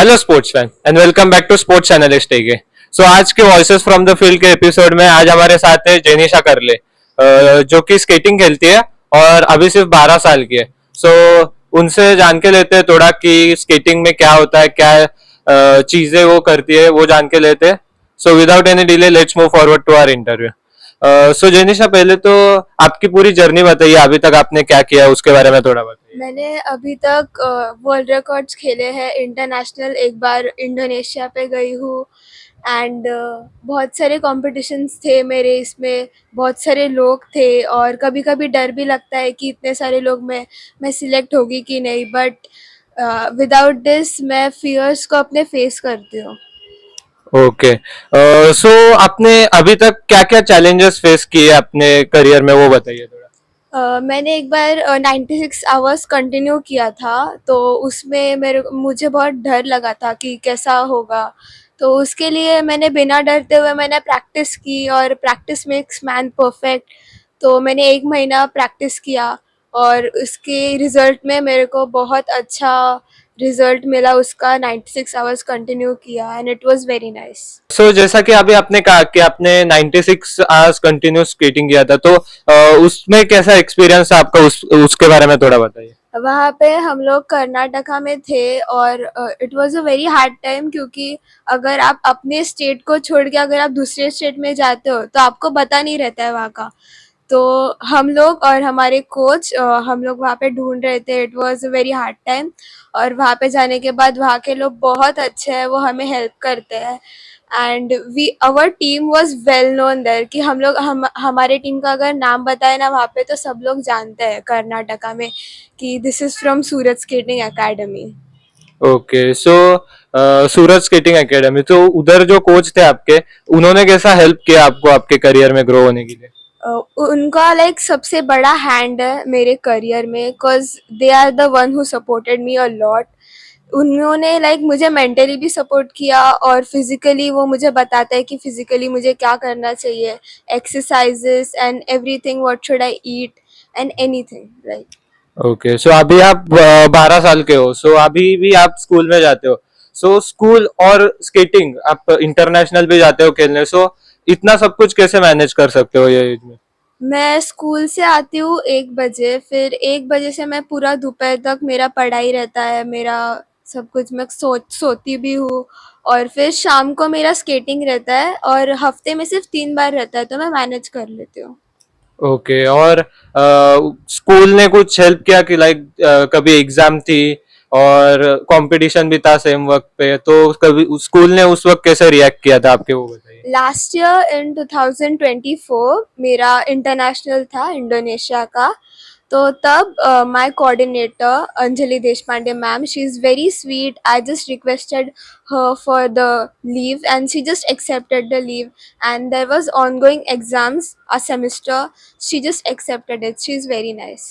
Hello sports fan and welcome back to sports analyst के। So आज के voices from the field के episode में आज हमारे साथ है जेनिशा करले, जो कि स्केटिंग खेलती है और अभी सिर्फ 12 साल की है। सो उनसे जान के लेते हैं थोड़ा कि स्केटिंग में क्या होता है, क्या चीजें वो करती है, वो जान के लेते हैं। So without any delay let's move forward to our interview. So Jenisha, पहले तो आपकी पूरी जर्नी बताइए, अभी तक आपने क्या किया है उसके बारे में थोड़ा बताइए। मैंने अभी तक वर्ल्ड रिकॉर्ड्स खेले हैं। इंटरनेशनल एक बार इंडोनेशिया पे गई हूँ एंड बहुत सारे कॉम्पिटिशन्स थे मेरे इसमें। बहुत सारे लोग थे और कभी कभी डर भी लगता है कि इतने सारे लोग में मैं सिलेक्ट होगी कि नहीं, बट विदाउट दिस मैं फियर्स को अपने फेस करती हूँ। ओके। सो आपने अभी तक क्या क्या चैलेंजेस फेस किए अपने करियर में, वो बताइए थोड़ा। मैंने एक बार 96 आवर्स कंटिन्यू किया था, तो उसमें मुझे बहुत डर लगा था कि कैसा होगा। तो उसके लिए मैंने बिना डरते हुए मैंने प्रैक्टिस की, और प्रैक्टिस मेक्स मैन परफेक्ट। तो मैंने 1 महीना प्रैक्टिस किया और उसके रिजल्ट में मेरे को बहुत अच्छा रिजल्ट मिला उसका। 96 आवर्स कंटिन्यू किया and it was very nice. So जैसा कि अभी आपने कहा कि आपने 96 आवर्स कंटिन्यूस स्केटिंग किया था, तो उसमें कैसा एक्सपीरियंस था आपका, उसके बारे में थोड़ा बताइए। वहाँ पे हम लोग कर्नाटका में थे और it was a very hard time, क्योंकि अगर आप अपने स्टेट को छोड़ के अगर आप दूसरे स्टेट में जाते हो तो आपको पता नहीं रहता है वहाँ का। तो हम लोग और हमारे कोच हम लोग वहाँ पे ढूंढ रहे थे। It was a very hard time. और वहाँ पे जाने के बाद वहाँ के लोग बहुत अच्छे हैं, वो हमें हेल्प करते हैं। And we our team was well known there, कि हमारे टीम का अगर नाम बताए ना वहाँ पे तो सब लोग जानते हैं कर्नाटका में कि this is from Surat skating academy. Okay. So Suraj skating academy, तो उधर जो कोच थे आपके, उन्होंने कैसा हेल्प किया आपको आपके करियर में ग्रो होने के लिए? उनका लाइक सबसे बड़ा हैंड है मेरे करियर में, because they are the one who supported me a lot. उन्होंने लाइक मुझे मेंटली भी सपोर्ट किया और फिजिकली वो मुझे बताता है कि फिजिकली मुझे क्या करना चाहिए, exercises and everything, what should I eat and anything like. Okay. So अभी आप 12 साल के हो, सो अभी भी आप स्कूल में जाते हो। सो स्कूल और स्केटिंग, आप इंटरनेशनल भी जाते हो खेलने, सो इतना सब कुछ कैसे मैनेज कर सकते हो ये एज में? मैं स्कूल से आती हूँ 1 बजे, फिर 1 बजे से मैं पूरा दोपहर तक मेरा पढ़ाई रहता है, मेरा सब कुछ। मैं सोती भी हूँ और फिर शाम को मेरा स्केटिंग रहता है, और हफ्ते में सिर्फ 3 बार रहता है, तो मैं मैनेज कर लेती हूँ। ओके। और स्कूल ने कुछ हेल्प किया कि लाइक कभी एग्जाम थी और कंपटीशन भी था सेम वक्त पे, तो कभी स्कूल ने उस वक्त कैसे रिएक्ट किया था आपके, वो बताइए। लास्ट ईयर इन 2024 मेरा इंटरनेशनल था इंडोनेशिया का। तो तब my coordinator Anjali Deshpande ma'am, she is very sweet. I just requested her for the leave and she just accepted the leave, and there was ongoing exams a semester. She just accepted it. She is very nice.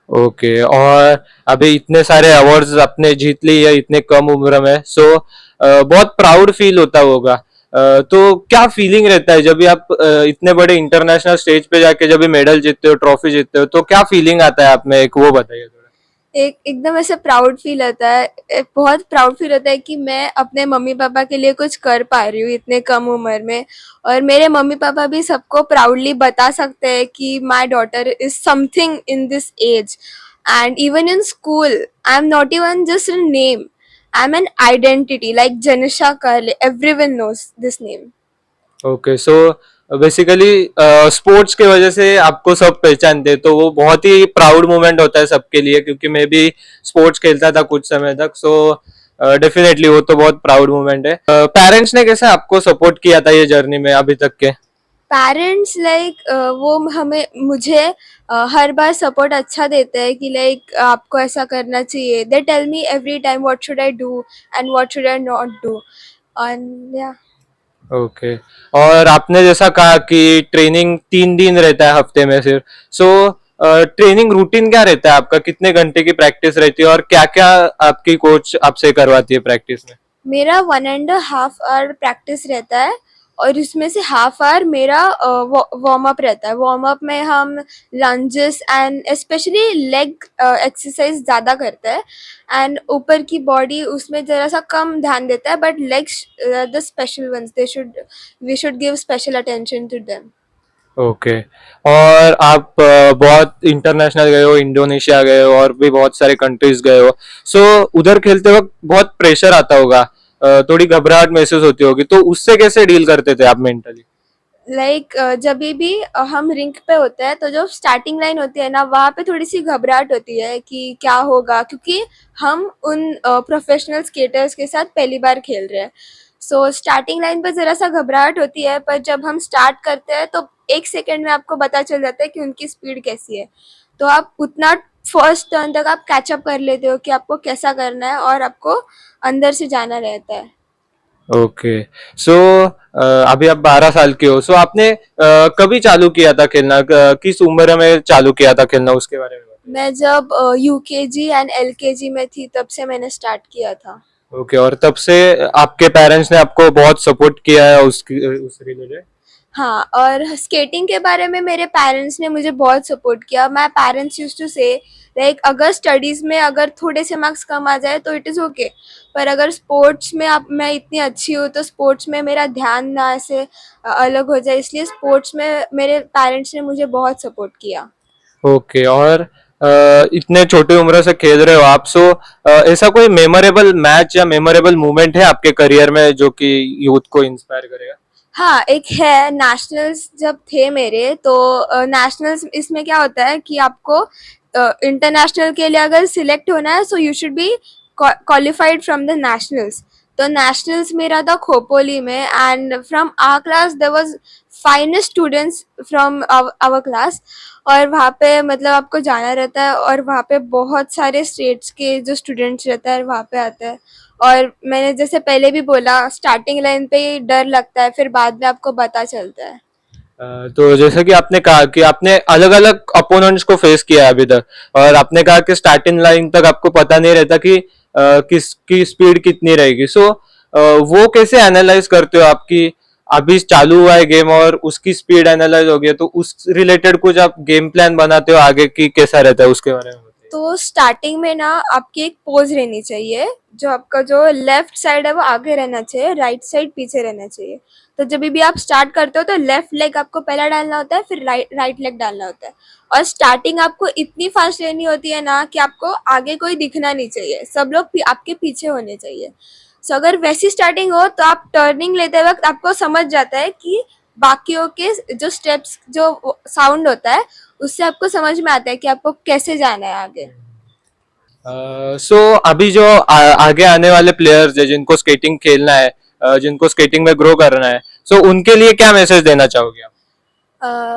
Okay. और अभी इतने सारे awards आपने जीत ली है इतने कम उम्र में, सो बहुत प्राउड फील होता होगा। तो क्या फीलिंग रहता है जब भी आप इतने बड़े इंटरनेशनल स्टेज पे जाके जब भी मेडल जीतते हो, ट्रॉफी जीतते हो, तो क्या फीलिंग आता है आप में, एक वो बताइए थोड़ा। एकदम ऐसे प्राउड फील होता है। बहुत प्राउड फील होता है कि मैं अपने मम्मी पापा के लिए कुछ कर पा रही हूँ इतने कम उम्र में। और मेरे मम्मी पापा भी सबको प्राउडली बता सकते हैं कि my daughter is something in this age. And even in school I am not even just a name, I am an identity like Janisha करले, everyone knows this name. Okay. So basically sports के वजह से आपको सब पहचानते हैं, तो वो बहुत ही प्राउड मोमेंट होता है सबके लिए, क्योंकि मैं भी स्पोर्ट्स खेलता था कुछ समय तक। सो डेफिनेटली वो तो बहुत प्राउड मोमेंट है। पेरेंट्स ने कैसे आपको सपोर्ट किया था ये जर्नी में अभी तक के? पेरेंट्स लाइक वो हमें मुझे हर बार सपोर्ट अच्छा देते हैं कि लाइक आपको ऐसा करना चाहिए। They tell me every time what should I do and what should I not do. And या ओके। और आपने जैसा कहा कि ट्रेनिंग 3 दिन रहता है हफ्ते में सिर्फ, सो ट्रेनिंग रूटीन क्या रहता है आपका, कितने घंटे की प्रैक्टिस रहती है और क्या क्या आपकी कोच आपसे करवाती है प्रैक्टिस में? मेरा 1.5 आवर प्रैक्टिस रहता है, और इसमें से हाफ आवर मेरा वार्म अप रहता है। वार्म अप में हम lunges and specially leg exercise ज़्यादा करते हैं, एंड ऊपर की बॉडी उसमें ज़रा सा कम ध्यान देता है, but legs the special ones, they should we should give special attention to them. Okay. और आप बहुत इंटरनेशनल गए हो, इंडोनेशिया गए हो और भी बहुत सारे कंट्रीज गए हो। सो उधर खेलते वक्त बहुत प्रेशर आता होगा, थोड़ी घबराहट महसूस होती होगी, तो उससे कैसे डील करते थे आप मेंटली? लाइक जब भी हम रिंक पे होते हैं तो जो स्टार्टिंग लाइन होती है ना, वहाँ पे थोड़ी सी घबराहट होती है कि क्या होगा, क्योंकि हम उन प्रोफेशनल स्केटर्स के साथ पहली बार खेल रहे हैं। सो स्टार्टिंग लाइन पे ज़रा सा घबराहट होती है, पर जब हम स्टार्ट करते हैं तो 1 सेकेंड में आपको पता चल जाता है कि उनकी स्पीड कैसी है। तो आप उतना फर्स्ट टर्न तक आप कैचअप कर लेते हो कि आपको कैसा करना है, और आपको अंदर से जाना रहता है। ओके। सो अभी आप 12 साल के हो, सो आपने कभी चालू किया था खेलना, किस उम्र में चालू किया था खेलना, उसके बारे में बताइए। मैं जब यूकेजी एंड एलकेजी में थी तब से मैंने स्टार्ट किया था। ओके। और तब से आपके पेरेंट्स ने आपको बहुत सपोर्ट किया है उस रिलेटेड? हाँ, और स्केटिंग के बारे में मेरे पेरेंट्स ने मुझे बहुत सपोर्ट किया। माय पेरेंट्स यूज्ड टू से लाइक अगर स्टडीज़ में अगर थोड़े से मार्क्स कम आ जाए तो इट इज़ ओके, पर अगर स्पोर्ट्स में आप मैं इतनी अच्छी हूँ तो स्पोर्ट्स में मेरा ध्यान ना ऐसे अलग हो जाए, इसलिए स्पोर्ट्स में मेरे पेरेंट्स ने मुझे बहुत सपोर्ट किया। ओके। और इतने छोटे उम्र से खेल रहे हो आप, सो ऐसा कोई मेमोरेबल मैच या मेमोरेबल मोमेंट है आपके करियर में जो कि यूथ को इंस्पायर करेगा? हाँ, एक है, नेशनल्स जब थे मेरे तो नेशनल्स इसमें क्या होता है कि आपको इंटरनेशनल के लिए अगर सिलेक्ट होना है so you should be qualified from the nationals. तो नेशनल्स मेरा था खोपोली में, and from our class there was finest students from our class. और वहाँ पे मतलब आपको जाना रहता है, और वहाँ पे बहुत सारे स्टेट्स के जो स्टूडेंट्स रहते हैं वहाँ पे आते हैं। और मैंने जैसे पहले भी बोला, स्टार्टिंग लाइन पे ही डर लगता है, फिर बाद में आपको पता चलता है। तो जैसा कि आपने कहा कि आपने अलग अलग अपोनेंट्स को फेस किया है अभी तक, और आपने कहा कि स्टार्टिंग लाइन तक आपको पता नहीं रहता कि किसकी स्पीड कितनी रहेगी। सो वो कैसे एनालाइज करते हो आपकी, अभी चालू हुआ है गेम और उसकी स्पीड एनालाइज हो गई है, तो उस रिलेटेड कुछ आप गेम प्लान बनाते हो आगे की, कैसा रहता है उसके बारे में बताइए। तो स्टार्टिंग में ना आपकी एक पोज रहनी चाहिए, जो आपका जो लेफ्ट साइड है वो आगे रहना चाहिए, राइट साइड पीछे रहना चाहिए। तो जब भी आप स्टार्ट करते हो तो लेफ्ट लेग आपको पहला डालना होता है, फिर राइट लेग डालना होता है। और स्टार्टिंग आपको इतनी फास्ट लेनी होती है ना कि आपको आगे कोई दिखना नहीं चाहिए, सब लोग आपके पीछे होने चाहिए। सो अगर वैसी स्टार्टिंग हो तो आप टर्निंग लेते वक्त आपको समझ जाता है कि बाकियों के जो स्टेप्स, जो साउंड होता है, उससे आपको समझ में आता है कि आपको कैसे जाना है आगे। सो अभी जो आगे आने वाले प्लेयर्स है जिनको स्केटिंग खेलना है, जिनको स्केटिंग में ग्रो करना है, सो उनके लिए क्या मैसेज देना चाहोगे आप?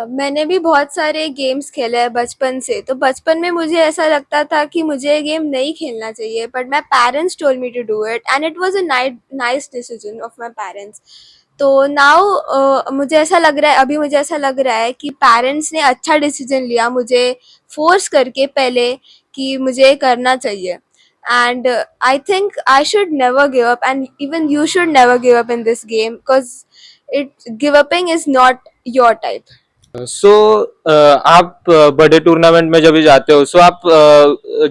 मैंने भी बहुत सारे गेम्स खेले हैं बचपन से। तो बचपन में मुझे ऐसा लगता था कि मुझे ये गेम नहीं खेलना चाहिए, but my parents told me to do it, and it was a nice decision of my parents. तो नाउ मुझे ऐसा लग रहा है, अभी मुझे ऐसा लग रहा है कि पेरेंट्स ने अच्छा डिसीजन लिया मुझे फोर्स करके पहले, कि मुझे करना चाहिए। And I think I should never give up, and even you should never give up in this game, because it give upping is not your type. So आप बड़े टूर्नामेंट में जब भी जाते हो, सो आप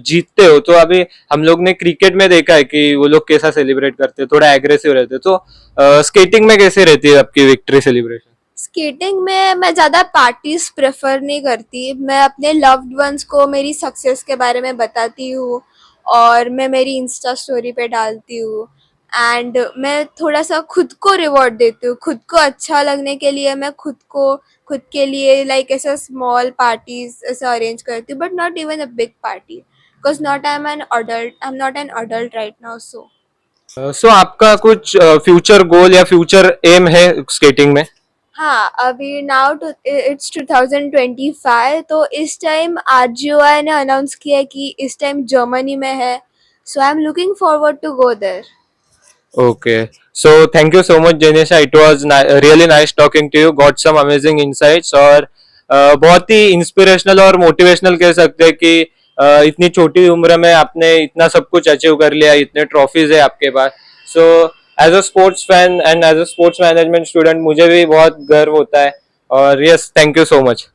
जीतते हो, तो अभी हम लोग ने क्रिकेट में देखा है कि वो लोग कैसा सेलिब्रेट करते हैं, थोड़ा एग्रेसिव रहते हैं, तो स्केटिंग में कैसे रहती है आपकी विक्ट्री सेलिब्रेशन? स्केटिंग में मैं ज़्यादा पार्टीज प्रेफर नहीं करती। मैं अपने लव्ड वंस को मेरी सक्सेस के बारे में बताती हूँ, और मैं मेरी इंस्टा स्टोरी पे डालती हूँ। एंड मैं थोड़ा सा खुद को रिवॉर्ड देती हूँ, खुद को अच्छा लगने के लिए मैं खुद के लिए लाइक ऐसा स्मॉल पार्टीज ऐसा अरेंज करती हूँ, but not even a big party, because not I am not an adult right now. So आपका कुछ फ्यूचर गोल या फ्यूचर एम है स्केटिंग में? हाँ, अभी नाउ टू इट्स 2025, तो इस टाइम आरजीओआई ने अनाउंस किया है कि इस टाइम जर्मनी में है। So I am looking forward to go there. Okay. So thank you so much, Janisha. It was really nice talking to you. Got some amazing insights और बहुत ही इंस्पिरेशनल और मोटिवेशनल कह सकते हैं कि इतनी छोटी उम्र में आपने इतना सब कुछ अचीव कर लिया, इतने ट्रॉफीज है आपके पास। So as a sports fan and as a sports management student मुझे भी बहुत गर्व होता है। और yes, thank you so much.